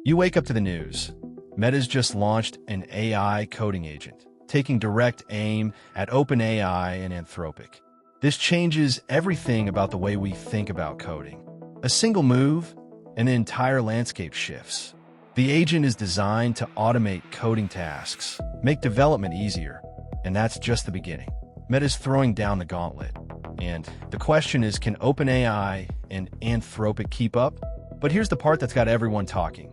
You wake up to the news. Meta's just launched an AI coding agent, taking direct aim at OpenAI and Anthropic. This changes everything about the way we think about coding. A single move, and the entire landscape shifts. The agent is designed to automate coding tasks, make development easier, and that's just the beginning. Meta's throwing down the gauntlet. And the question is, can OpenAI and Anthropic keep up? But here's the part that's got everyone talking.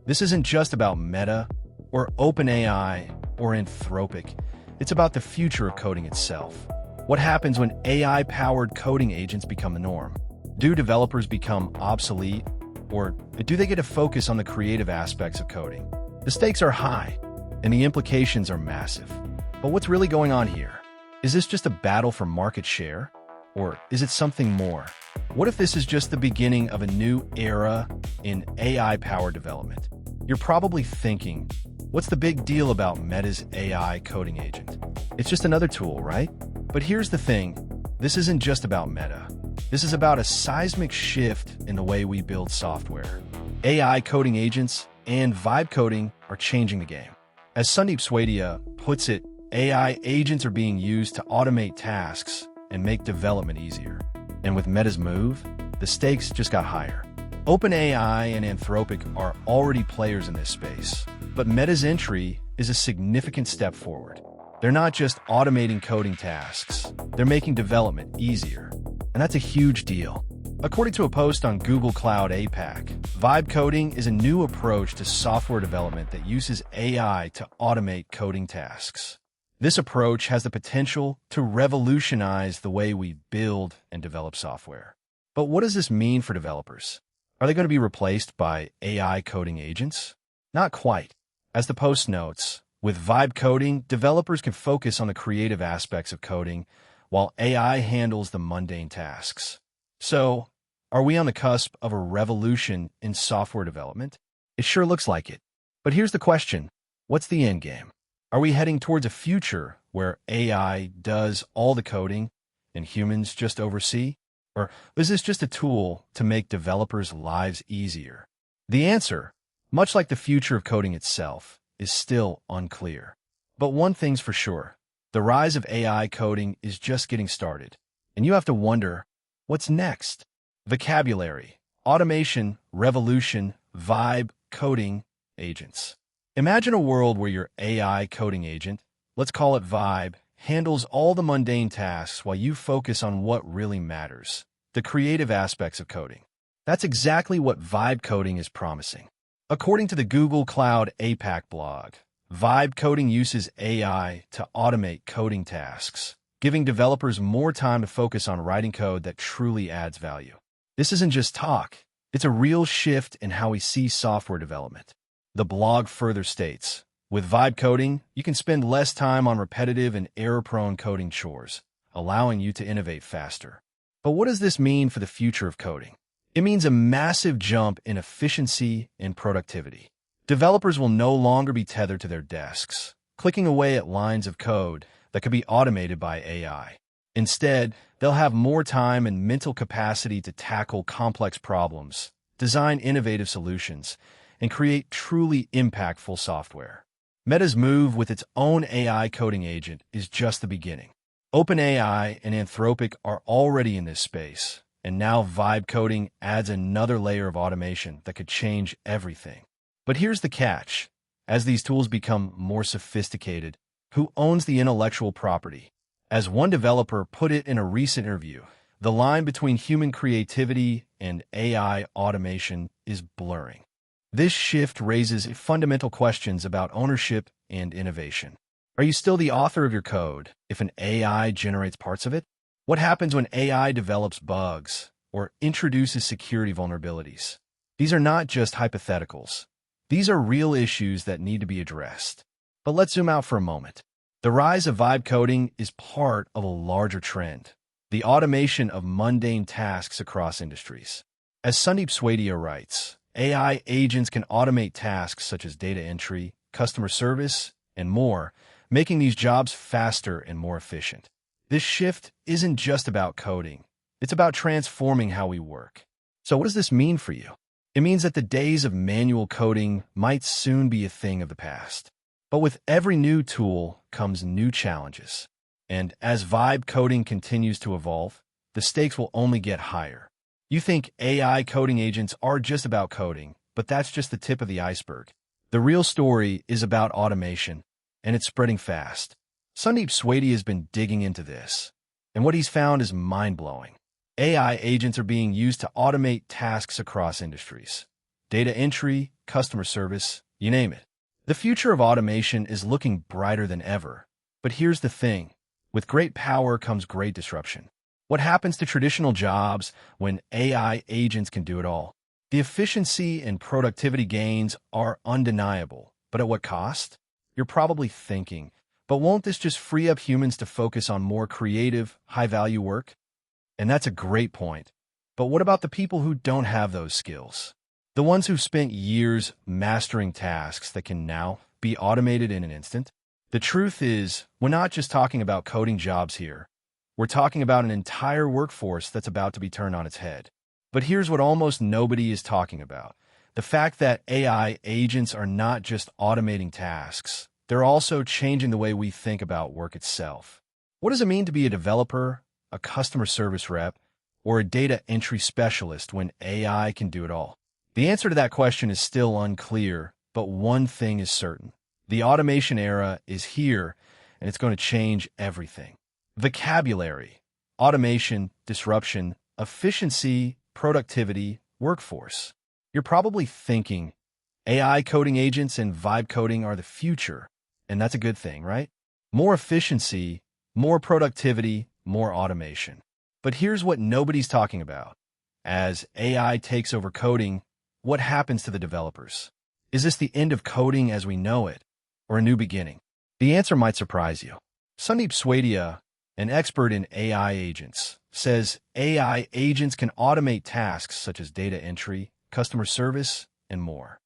This isn't just about Meta or OpenAI or Anthropic. It's about the future of coding itself. What happens when AI-powered coding agents become the norm? Do developers become obsolete, or do they get to focus on the creative aspects of coding? The stakes are high, and the implications are massive. But what's really going on here? Is this just a battle for market share? Or is it something more? What if this is just the beginning of a new era in AI-powered development? You're probably thinking, what's the big deal about Meta's AI coding agent? It's just another tool, right? But here's the thing, this isn't just about Meta. This is about a seismic shift in the way we build software. AI coding agents and vibe coding are changing the game. As Sandeep Swadia puts it, AI agents are being used to automate tasks and make development easier. And with Meta's move, the stakes just got higher. OpenAI and Anthropic are already players in this space, but Meta's entry is a significant step forward. They're not just automating coding tasks, they're making development easier. And that's a huge deal. According to a post on Google Cloud APAC, vibe coding is a new approach to software development that uses AI to automate coding tasks. This approach has the potential to revolutionize the way we build and develop software. But what does this mean for developers? Are they going to be replaced by AI coding agents? Not quite. As the post notes, with vibe coding, developers can focus on the creative aspects of coding, while AI handles the mundane tasks. So, are we on the cusp of a revolution in software development? It sure looks like it. But here's the question, what's the end game? Are we heading towards a future where AI does all the coding and humans just oversee? Or is this just a tool to make developers' lives easier? The answer, much like the future of coding itself, is still unclear. But one thing's for sure, the rise of AI coding is just getting started. And you have to wonder, what's next? Vocabulary, automation, revolution, vibe, coding, agents. Imagine a world where your AI coding agent, let's call it Vibe, handles all the mundane tasks while you focus on what really matters, the creative aspects of coding. That's exactly what vibe coding is promising. According to the Google Cloud APAC blog, vibe coding uses AI to automate coding tasks, giving developers more time to focus on writing code that truly adds value. This isn't just talk, it's a real shift in how we see software development. The blog further states, with vibe coding, you can spend less time on repetitive and error-prone coding chores, allowing you to innovate faster. But what does this mean for the future of coding? It means a massive jump in efficiency and productivity. Developers will no longer be tethered to their desks, clicking away at lines of code that could be automated by AI. Instead, they'll have more time and mental capacity to tackle complex problems, design innovative solutions, and create truly impactful software. Meta's move with its own AI coding agent is just the beginning. OpenAI and Anthropic are already in this space, and now vibe coding adds another layer of automation that could change everything. But here's the catch. As these tools become more sophisticated, who owns the intellectual property? As one developer put it in a recent interview, the line between human creativity and AI automation is blurring. This shift raises fundamental questions about ownership and innovation. Are you still the author of your code if an AI generates parts of it? What happens when AI develops bugs or introduces security vulnerabilities? These are not just hypotheticals. These are real issues that need to be addressed. But let's zoom out for a moment. The rise of vibe coding is part of a larger trend, the automation of mundane tasks across industries. As Sandeep Swadia writes, AI agents can automate tasks such as data entry, customer service, and more, making these jobs faster and more efficient. This shift isn't just about coding. It's about transforming how we work. So what does this mean for you? It means that the days of manual coding might soon be a thing of the past. But with every new tool comes new challenges. And as vibe coding continues to evolve, the stakes will only get higher. You think AI coding agents are just about coding, but that's just the tip of the iceberg. The real story is about automation, and it's spreading fast. Sandeep Swady has been digging into this, and what he's found is mind-blowing. AI agents are being used to automate tasks across industries. Data entry, customer service, you name it. The future of automation is looking brighter than ever. But here's the thing. With great power comes great disruption. What happens to traditional jobs when AI agents can do it all? The efficiency and productivity gains are undeniable, but at what cost? You're probably thinking, but won't this just free up humans to focus on more creative, high-value work? And that's a great point. But what about the people who don't have those skills? The ones who've spent years mastering tasks that can now be automated in an instant? The truth is, we're not just talking about coding jobs here. We're talking about an entire workforce that's about to be turned on its head. But here's what almost nobody is talking about. The fact that AI agents are not just automating tasks. They're also changing the way we think about work itself. What does it mean to be a developer, a customer service rep, or a data entry specialist when AI can do it all? The answer to that question is still unclear, but one thing is certain. The automation era is here, and it's going to change everything. Vocabulary: automation, disruption, efficiency, productivity, workforce. You're probably thinking, AI coding agents and vibe coding are the future, and that's a good thing, right? More efficiency, more productivity, more automation. But here's what nobody's talking about. As AI takes over coding, what happens to the developers? Is this the end of coding as we know it, or a new beginning? The answer might surprise you. Sandeep Swady, an expert in AI agents, says AI agents can automate tasks such as data entry, customer service, and more.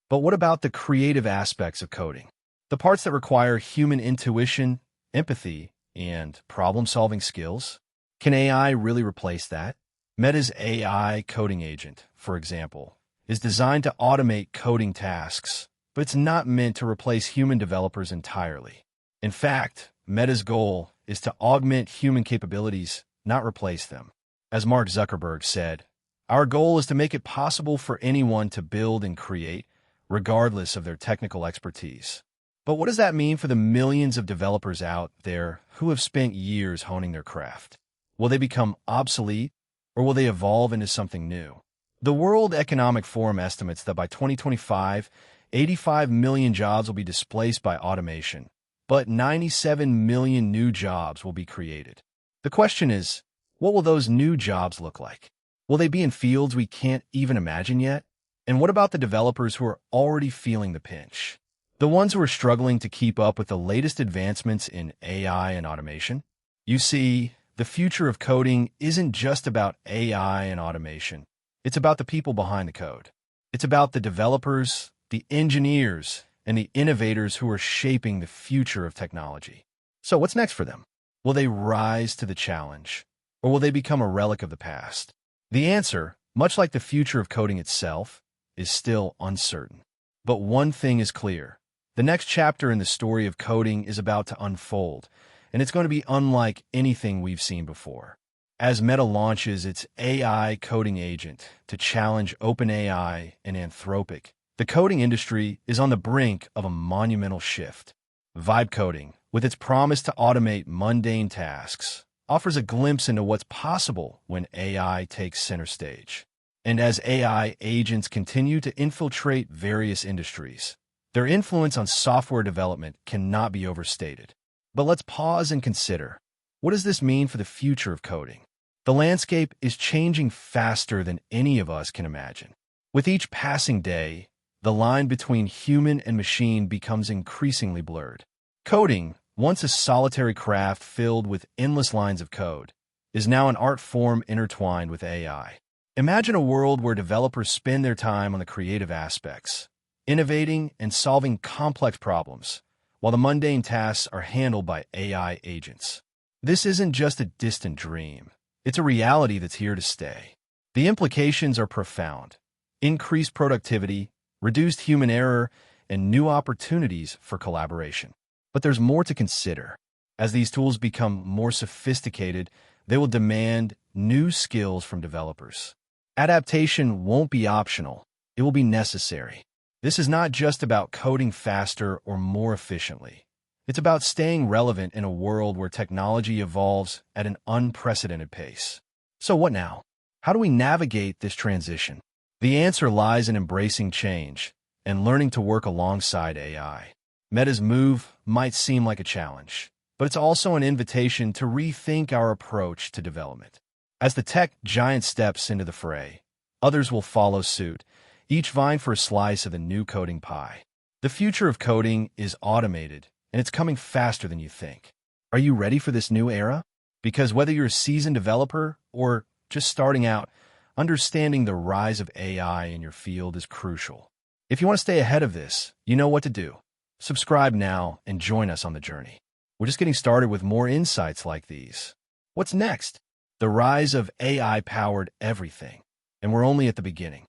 But what about the creative aspects of coding? The parts that require human intuition, empathy, and problem-solving skills? Can AI really replace that? Meta's AI coding agent, for example, is designed to automate coding tasks, but it's not meant to replace human developers entirely. In fact, Meta's goal is to augment human capabilities, not replace them. As Mark Zuckerberg said, "Our goal is to make it possible for anyone to build and create, regardless of their technical expertise." But what does that mean for the millions of developers out there who have spent years honing their craft? Will they become obsolete, or will they evolve into something new? The World Economic Forum estimates that by 2025, 85 million jobs will be displaced by automation, but 97 million new jobs will be created. The question is, what will those new jobs look like? Will they be in fields we can't even imagine yet? And what about the developers who are already feeling the pinch? The ones who are struggling to keep up with the latest advancements in AI and automation? You see, the future of coding isn't just about AI and automation. It's about the people behind the code. It's about the developers, the engineers, and the innovators who are shaping the future of technology. So what's next for them? Will they rise to the challenge, or will they become a relic of the past? The answer, much like the future of coding itself, is still uncertain. But one thing is clear. The next chapter in the story of coding is about to unfold, and it's going to be unlike anything we've seen before. As Meta launches its AI coding agent to challenge OpenAI and Anthropic, the coding industry is on the brink of a monumental shift. Vibe coding, with its promise to automate mundane tasks, offers a glimpse into what's possible when AI takes center stage. And as AI agents continue to infiltrate various industries, their influence on software development cannot be overstated. But let's pause and consider, what does this mean for the future of coding? The landscape is changing faster than any of us can imagine. With each passing day, the line between human and machine becomes increasingly blurred. Coding, once a solitary craft filled with endless lines of code, is now an art form intertwined with AI. Imagine a world where developers spend their time on the creative aspects, innovating and solving complex problems, while the mundane tasks are handled by AI agents. This isn't just a distant dream. It's a reality that's here to stay. The implications are profound. increased productivity, reduced human error, and new opportunities for collaboration. But there's more to consider. As these tools become more sophisticated, they will demand new skills from developers. Adaptation won't be optional, it will be necessary. This is not just about coding faster or more efficiently. It's about staying relevant in a world where technology evolves at an unprecedented pace. So what now? How do we navigate this transition? The answer lies in embracing change and learning to work alongside AI. Meta's move might seem like a challenge, but it's also an invitation to rethink our approach to development. As the tech giant steps into the fray, others will follow suit, each vying for a slice of the new coding pie. The future of coding is automated, and it's coming faster than you think. Are you ready for this new era? Because whether you're a seasoned developer or just starting out, understanding the rise of AI in your field is crucial. If you want to stay ahead of this, you know what to do. Subscribe now and join us on the journey. We're just getting started with more insights like these. What's next? The rise of AI-powered everything, and we're only at the beginning.